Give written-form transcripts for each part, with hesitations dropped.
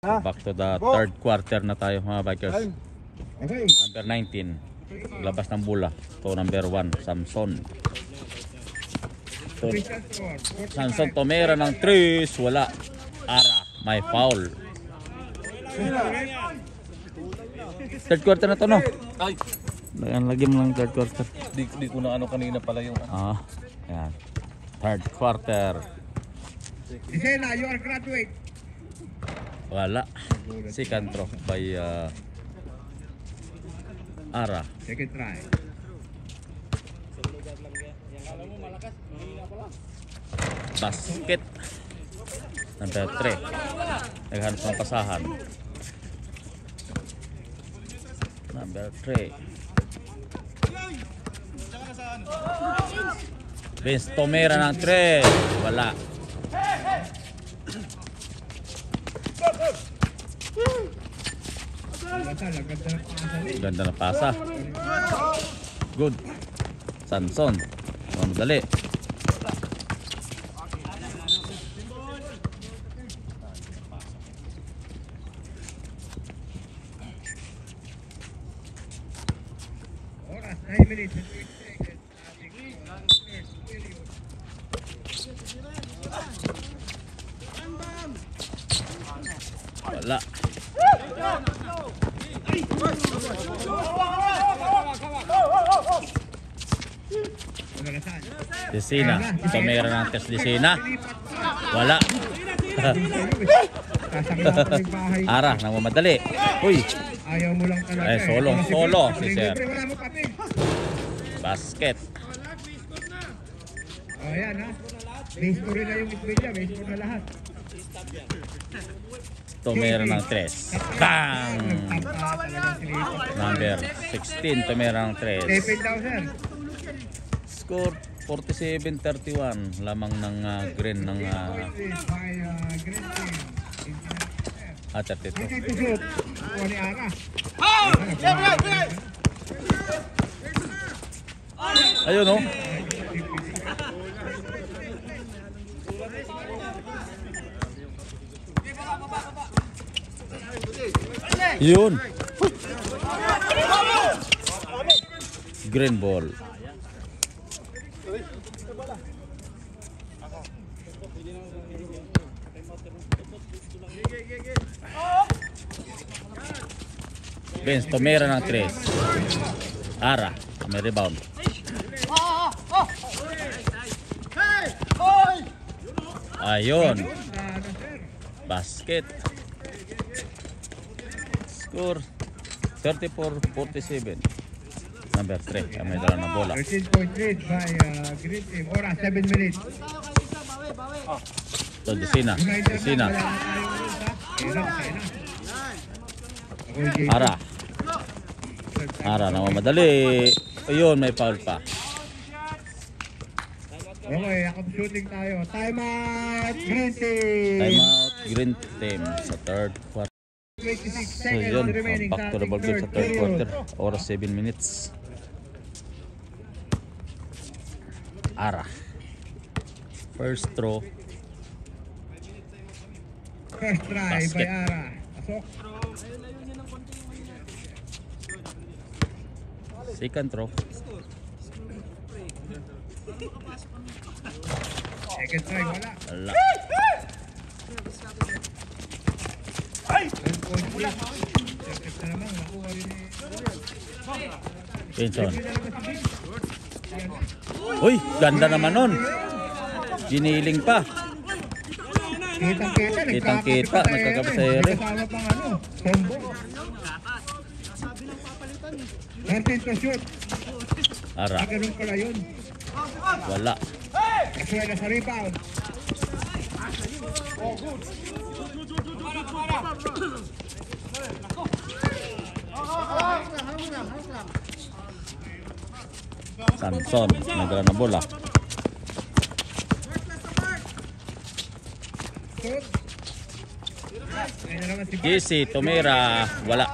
Back to the third quarter na tayo mga bikers. Number 19, labas ng bola. To number 1, Samson. Samson tumira ng 3, wala. Ara, may foul. Third quarter na to, no? Ay, Lagi mo lang third quarter. di ko na ano kanina pala yung Ayan. Third quarter. Isela, you are graduate. Wala. Second throw by Ara. Second try. Basket. Number 3. Naghanap ng pasahan. Number 3. Vince tumira ng 3. Wala. Ganda na pasa. Good. Samson. Madali. Oras, 9 minutes. Wala. Desina. Tumira ng test Desina. Wala. Ara, namamadali. Uy. Ayaw mo lang talaga. Ay, solo si Sir. Wala mo papel. Basket. Ayan ha. Base ko rin na yung isbilla. Base ko na lahat. Tumira ng 3. Bang! Number 16. Tumira ng 3. Stephen daw, sir. Score 47-31. Lamang ng green ng Green team. 32. Hindi ito shoot. Kuha ni Ara. Ayun, oh. Yun. Green ball. Vince tumira ng 3. Ara, may rebound. Ayun. Basket. Score 34-47. Number 3. May dala ng bola. 13 point lead by Green team. Oras, 7 minutes. So, Desina. Desina. Ara. Ara, namamadali. Ayun, may foul pa. Okay, ako shooting tayo. Time out, Green team. Time out, Green team sa third quarter. 26 So seconds yun, remaining back to the ball game sa third quarter. Oras 7 minutes. Ara. First throw. First try Basket. by Ara. Pasok. Second throw. Second try, wala. Wala. 1 point lead. Second na naman, nakuha rin ni... Pinson. Uy, ganda naman nun. Giniling pa. Kitang-kita. Kitang-kita, nagkakapasayari. Kasama pang ano, combo. 13 to shoot. Ara. Ganun pala yun. Wala. Kasuela sa rebound. Samson. Nagdala ng bola. Shoot. Ayun na naman si Kisi, tumira. Wala.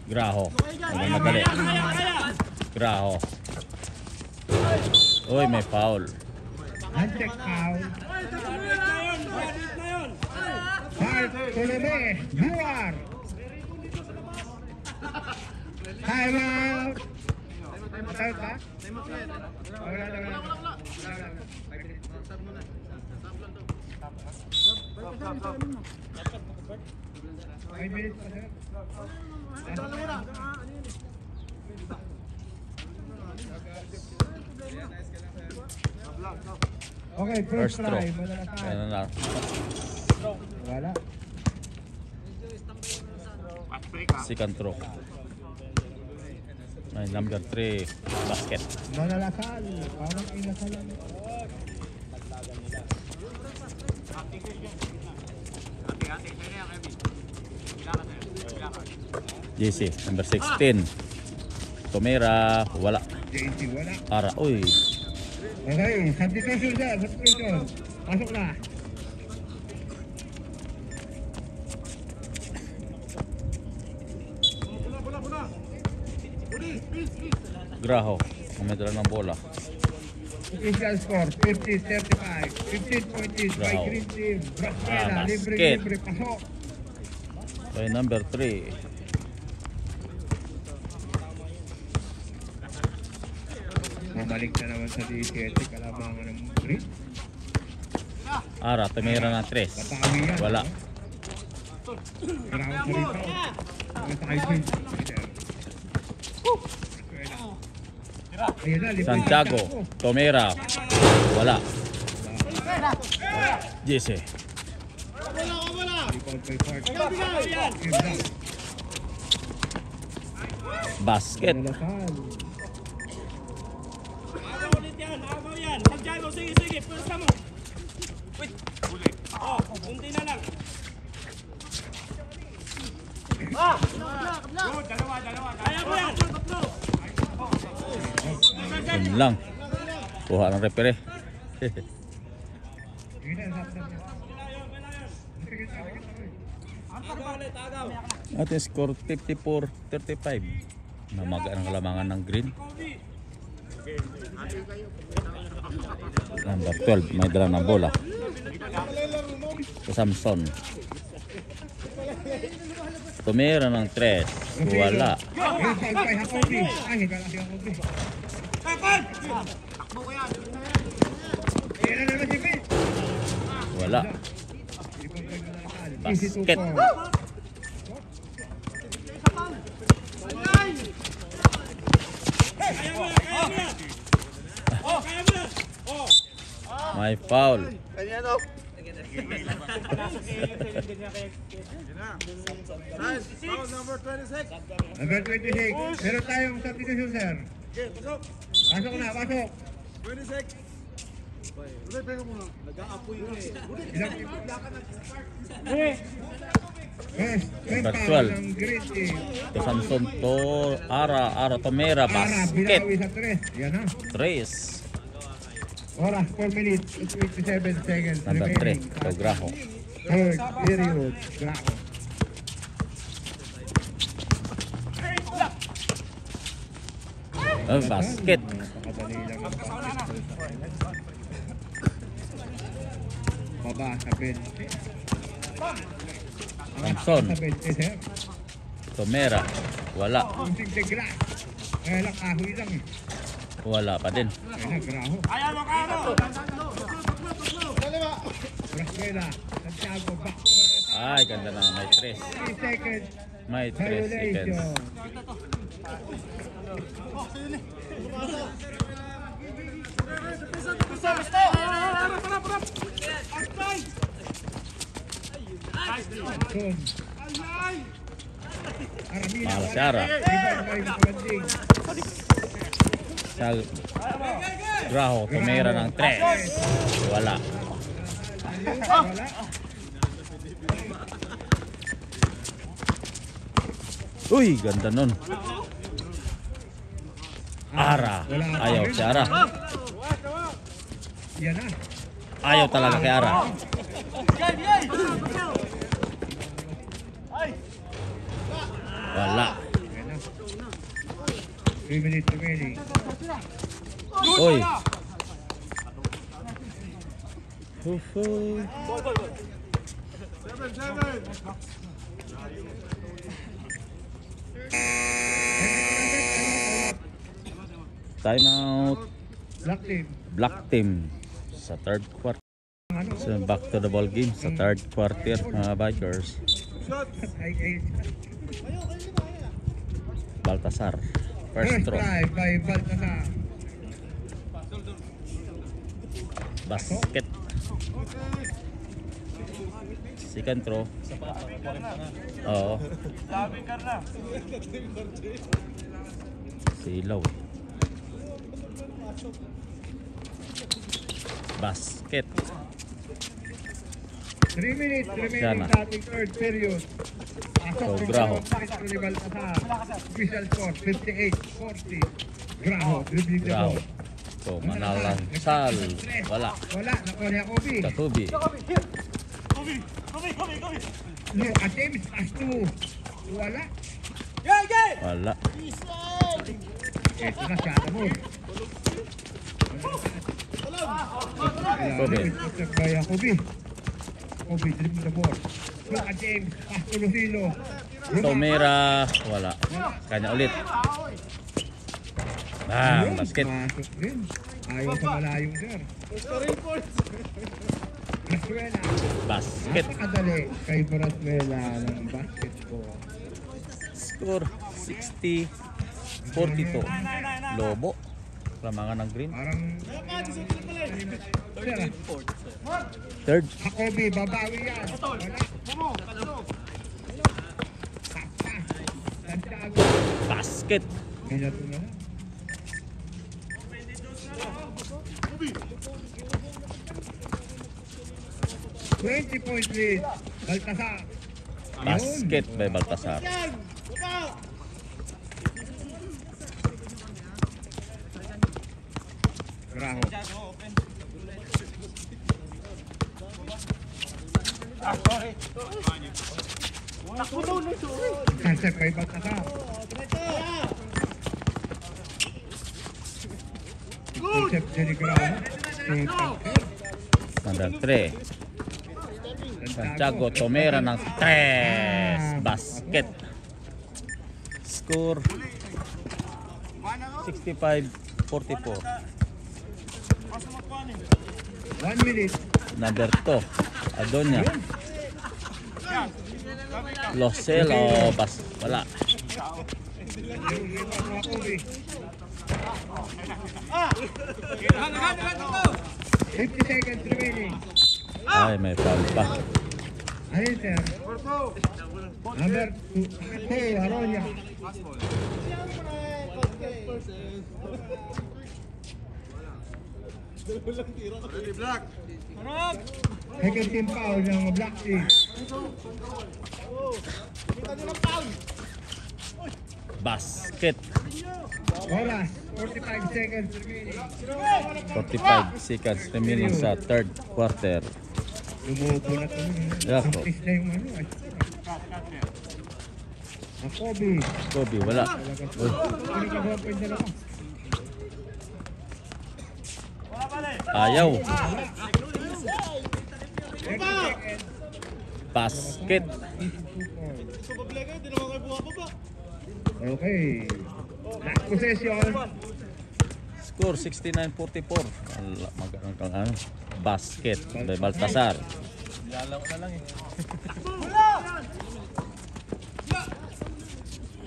Graho. Madali. Graho. Uy, may foul. Handcheck foul. Tolome, Buar. Time out. Time out ba? Wala. 5 minutes pa, sir. Okay, First first throw. try. Malalasan. Ano na. Wala. Second throw. Ay, number 3, basket. Malalasal. Parang inasalan. JC, number 16. Tomera, wala. JC, wala. Ara, uy. Okay, substitution sir. Substitution. Pasok na. Graho, umedala ng bola. Official score, 50-35. 15 points by Wow. Green Team. Brasela, Basket. libre, pasok. By number 3. Mamalik na naman sa 17, kalabangan ng Green. Ara, Tomera ng 3. Babawi yan. Wala. Ground sa rebound. Mga tayo Green. Ayun na, libre. Santiago, Tomera, wala. JC, Rebound by Park. Game down. basket. Malalasal. Sige, pwesta mo. Wait. Oh, kunti na lang. Dalawa. Kaya mo yan. Yun lang. Kuha ng repere. Yun na, saksak niya. Ating score 54-35. Namaga ng kalamangan ng green. Number 12, may dala ng bola. Samson. Tumira ng 3. Wala. Ayun, foul by Jacobi. Ay, hindi pala si Jacobi. Kaya na naman si Ben. Wala. Rebound by Malalasal. Basket. 22-4. Kaya mo yan. Oh, kaya mo yan. Oh. May foul. Number 26. Meron tayong substitution, sir. Pasok na, pasok. 26. Ilang Yes, Number foul 12. ng Green Team. Samson to Ara Tomera, Ara, basket. binawi sa 3. Yan ha. 3. Oras, 4 minutes, 27 seconds. Number 3, remaining. to Graho. Third period. Graho. Basket. Napakadali lang ang basket. Baba sa bench. Samson. Sa bench, sir. Tomera, wala. Kunting tegla. Kaya lang, kahoy lang eh. Wala pa din. Kaya na, Graho. Kaya mo. Brasela, Santiago, back. Ay, ganda na. May 3. 3 seconds. May 3 seconds. Violation. Sanson. Aramina, Malas si wala. Ara. Rebound by Kalanding. Sa Graho, Tomera ng 3. Wala. Wala. Uy, ganda nun. Ara. Ayaw si Ara. Yan na. Ayaw talaga kay Ara. Wala. Yan na. 3 minutes remaining. Uy. Hufu. Time out. Black team. Black team sa third quarter. So back to the ball game sa third quarter mga Bikers. Ay, Baltasar. First first throw. try by Baltasar. Basket. Second throw. Oo. Silaw. Basket. 3 minutes remaining Yan na. sa ating third period. So, Graho. Ni Baltasar. Official score, 58-40. Graho, dribbling the Graho. ball. So manalang sal. Wala. Wala, nakuha ni Jacobi. Katubi. No, James, pass to. Wala. Wala. Ito na siya, mo. Kobe. By Jacobi. Jacobi, dribbling the ball. Look at James, pass to Lucilo. Tomera. Wala. Kanya ulit. Bang. Basket. Masok din. Ayaw sa malayong sir. Braswela. Basket. Napakadali kay Braswela ng basketball. Score 60-42. Lobo. Lamangan ng green. Parang... Sir, Third. Jacobi, babawi yan. Wala. Takpa. Santiago. Basket. Minato na lang. $20 lead. Baltasar. Basket by Baltasar. Graho. Cancel kay Baltasar. Concept ni Graho. Number 3. Santiago Tomera ng 3. Basket. Score 65-44. 1 minute. Number 2. Adonia. Loselo. Wala. 50 seconds remaining. Ay, may foul pa. Ayun, sir. Number 2, Aronia. Second team foul ng Black Team. Basket. Oras, 45 seconds remaining. 45 seconds remaining sa third quarter. Lumubo na ito. Yako. Practice na yung ano. Jacobi. Kobe, wala. Uy, Pinagagawa pa yung dalawa. ayaw. 30 seconds. Basket. Okay. Last possession. Score 69-44. Magandang kang ano. Basket by Baltasar. Lalaw na lang eh.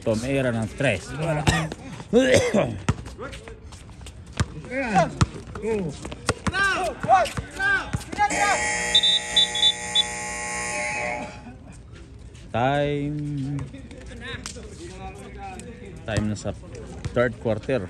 Tomera ng 3. Ayan. Go. Time na sa third quarter.